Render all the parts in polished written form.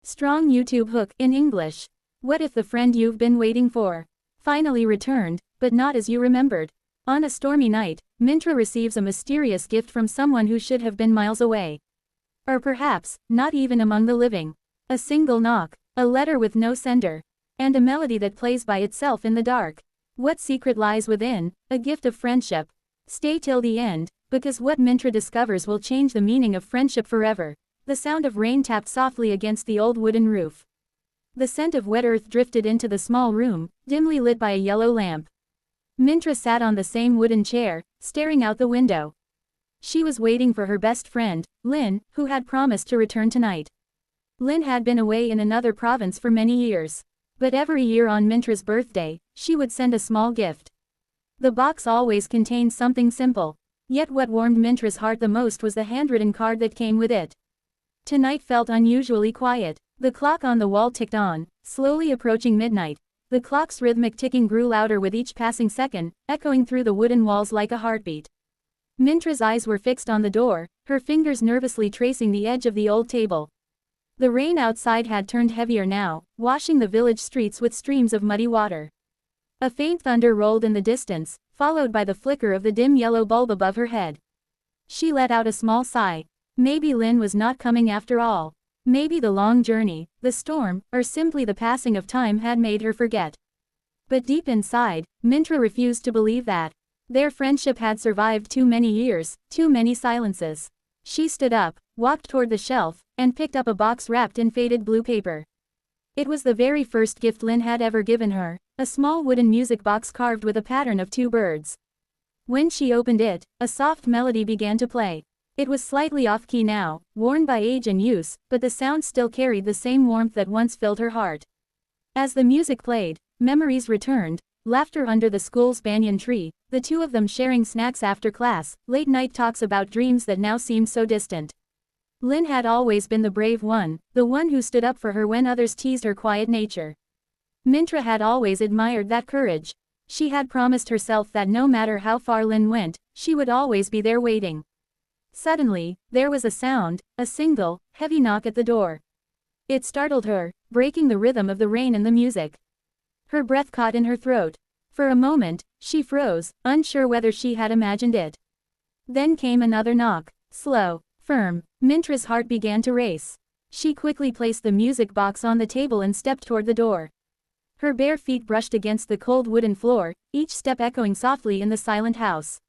Strong YouTube hook in English. What if the friend you've been waiting for finally returned, but not as you remembered? On a stormy night, Mintra receives a mysterious gift from someone who should have been miles away. Or perhaps, not even among the living. A single knock, a letter with no sender, and a melody that plays by itself in the dark. What secret lies within? A gift of friendship. Stay till the end, because what Mintra discovers will change the meaning of friendship forever. The sound of rain tapped softly against the old wooden roof. The scent of wet earth drifted into the small room, dimly lit by a yellow lamp. Mintra sat on the same wooden chair, staring out the window. She was waiting for her best friend, Lynn, who had promised to return tonight. Lynn had been away in another province for many years. But every year on Mintra's birthday, she would send a small gift. The box always contained something simple. Yet what warmed Mintra's heart the most was the handwritten card that came with it. Tonight felt unusually quiet. The clock on the wall ticked on, slowly approaching midnight. The clock's rhythmic ticking grew louder with each passing second, echoing through the wooden walls like a heartbeat. Mintra's eyes were fixed on the door, her fingers nervously tracing the edge of the old table. The rain outside had turned heavier now, washing the village streets with streams of muddy water. A faint thunder rolled in the distance, followed by the flicker of the dim yellow bulb above her head. She let out a small sigh. Maybe Lynn was not coming after all. Maybe the long journey, the storm, or simply the passing of time had made her forget. But deep inside, Mintra refused to believe that. Their friendship had survived too many years, too many silences. She stood up, walked toward the shelf, and picked up a box wrapped in faded blue paper. It was the very first gift Lynn had ever given her, a small wooden music box carved with a pattern of two birds. When she opened it, a soft melody began to play. It was slightly off-key now, worn by age and use, but the sound still carried the same warmth that once filled her heart. As the music played, memories returned, laughter under the school's banyan tree, the two of them sharing snacks after class, late-night talks about dreams that now seemed so distant. Lynn had always been the brave one, the one who stood up for her when others teased her quiet nature. Mintra had always admired that courage. She had promised herself that no matter how far Lynn went, she would always be there waiting. Suddenly, there was a sound, a single, heavy knock at the door. It startled her, breaking the rhythm of the rain and the music. Her breath caught in her throat. For a moment, she froze, unsure whether she had imagined it. Then came another knock, slow, firm. Mintra's heart began to race. She quickly placed the music box on the table and stepped toward the door. Her bare feet brushed against the cold wooden floor, each step echoing softly in the silent house.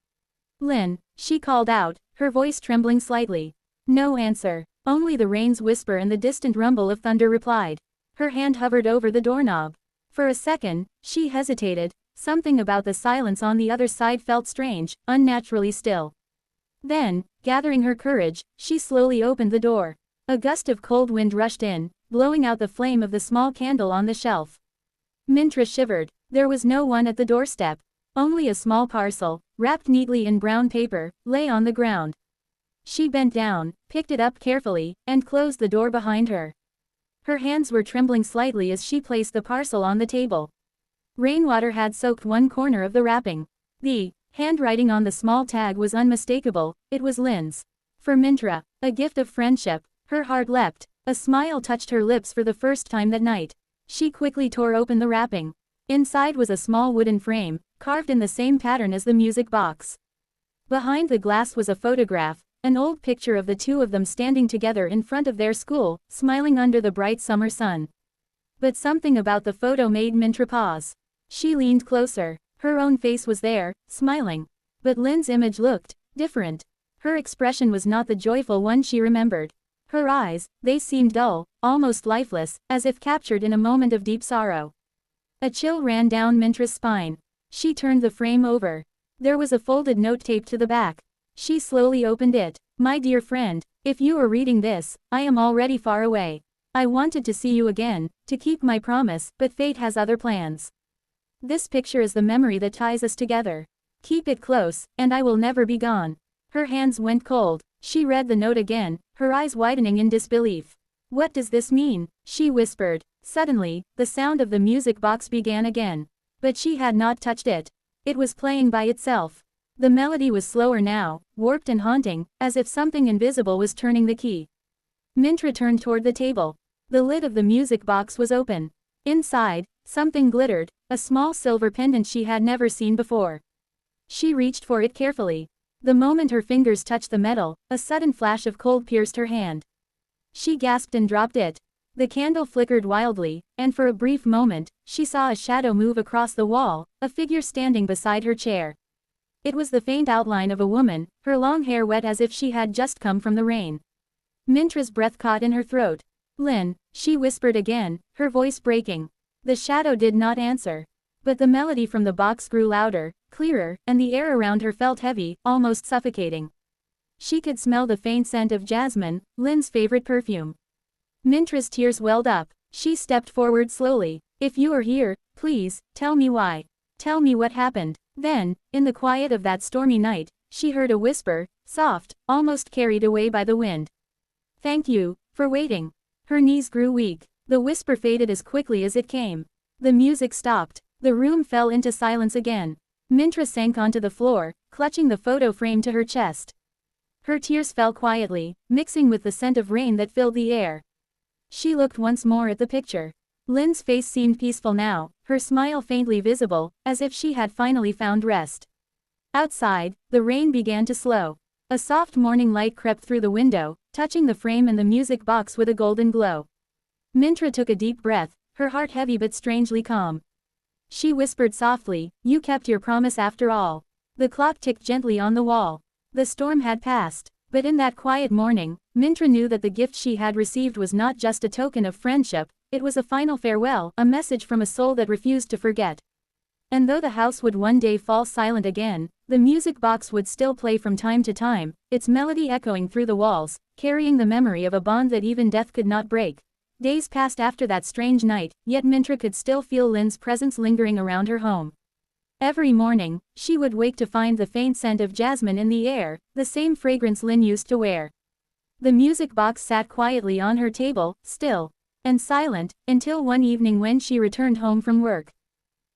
"Lynn," she called out, her voice trembling slightly. No answer, only the rain's whisper and the distant rumble of thunder replied. Her hand hovered over the doorknob. For a second, she hesitated, something about the silence on the other side felt strange, unnaturally still. Then, gathering her courage, she slowly opened the door. A gust of cold wind rushed in, blowing out the flame of the small candle on the shelf. Mintra shivered. There was no one at the doorstep. Only a small parcel, wrapped neatly in brown paper, lay on the ground. She bent down, picked it up carefully, and closed the door behind her. Her hands were trembling slightly as she placed the parcel on the table. Rainwater had soaked one corner of the wrapping. The handwriting on the small tag was unmistakable. It was Lynn's. For Mintra, a gift of friendship. Her heart leapt. A smile touched her lips for the first time that night. She quickly tore open the wrapping. Inside was a small wooden frame, carved in the same pattern as the music box. Behind the glass was a photograph, an old picture of the two of them standing together in front of their school, smiling under the bright summer sun. But something about the photo made Mintra pause. She leaned closer. Her own face was there, smiling. But Lynn's image looked different. Her expression was not the joyful one she remembered. Her eyes, they seemed dull, almost lifeless, as if captured in a moment of deep sorrow. A chill ran down Mintra's spine. She turned the frame over. There was a folded note taped to the back. She slowly opened it. "My dear friend, if you are reading this, I am already far away. I wanted to see you again, to keep my promise, but fate has other plans. This picture is the memory that ties us together. Keep it close, and I will never be gone." Her hands went cold. She read the note again, her eyes widening in disbelief. "What does this mean?" she whispered. Suddenly, the sound of the music box began again. But she had not touched it. It was playing by itself. The melody was slower now, warped and haunting, as if something invisible was turning the key. Mintra turned toward the table. The lid of the music box was open. Inside, something glittered, a small silver pendant she had never seen before. She reached for it carefully. The moment her fingers touched the metal, a sudden flash of cold pierced her hand. She gasped and dropped it. The candle flickered wildly, and for a brief moment, she saw a shadow move across the wall, a figure standing beside her chair. It was the faint outline of a woman, her long hair wet as if she had just come from the rain. Mintra's breath caught in her throat. "Lynn," she whispered again, her voice breaking. The shadow did not answer. But the melody from the box grew louder, clearer, and the air around her felt heavy, almost suffocating. She could smell the faint scent of jasmine, Lynn's favorite perfume. Mintra's tears welled up. She stepped forward slowly. "If you are here, please, tell me why. Tell me what happened." Then, in the quiet of that stormy night, she heard a whisper, soft, almost carried away by the wind. "Thank you, for waiting." Her knees grew weak. The whisper faded as quickly as it came. The music stopped. The room fell into silence again. Mintra sank onto the floor, clutching the photo frame to her chest. Her tears fell quietly, mixing with the scent of rain that filled the air. She looked once more at the picture. Lynn's face seemed peaceful now, her smile faintly visible, as if she had finally found rest. Outside, the rain began to slow. A soft morning light crept through the window, touching the frame and the music box with a golden glow. Mintra took a deep breath, her heart heavy but strangely calm. She whispered softly, "You kept your promise after all." The clock ticked gently on the wall. The storm had passed, but in that quiet morning, Mintra knew that the gift she had received was not just a token of friendship, it was a final farewell, a message from a soul that refused to forget. And though the house would one day fall silent again, the music box would still play from time to time, its melody echoing through the walls, carrying the memory of a bond that even death could not break. Days passed after that strange night, yet Mintra could still feel Lynn's presence lingering around her home. Every morning, she would wake to find the faint scent of jasmine in the air, the same fragrance Lynn used to wear. The music box sat quietly on her table, still and silent, until one evening when she returned home from work.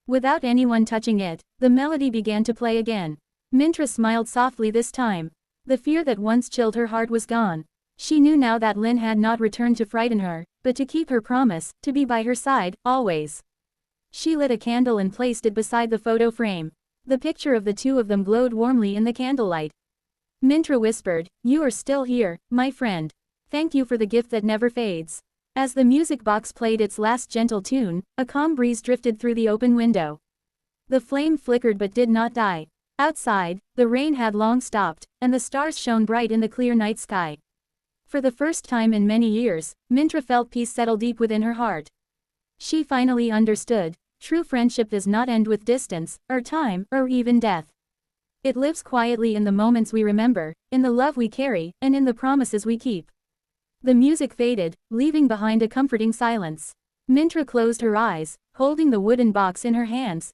Without anyone touching it, the melody began to play again. Mintra smiled softly this time. The fear that once chilled her heart was gone. She knew now that Lynn had not returned to frighten her, but to keep her promise, to be by her side, always. She lit a candle and placed it beside the photo frame. The picture of the two of them glowed warmly in the candlelight. Mintra whispered, "You are still here, my friend. Thank you for the gift that never fades." As the music box played its last gentle tune, a calm breeze drifted through the open window. The flame flickered but did not die. Outside, the rain had long stopped, and the stars shone bright in the clear night sky. For the first time in many years, Mintra felt peace settle deep within her heart. She finally understood, true friendship does not end with distance, or time, or even death. It lives quietly in the moments we remember, in the love we carry, and in the promises we keep. The music faded, leaving behind a comforting silence. Mintra closed her eyes, holding the wooden box in her hands,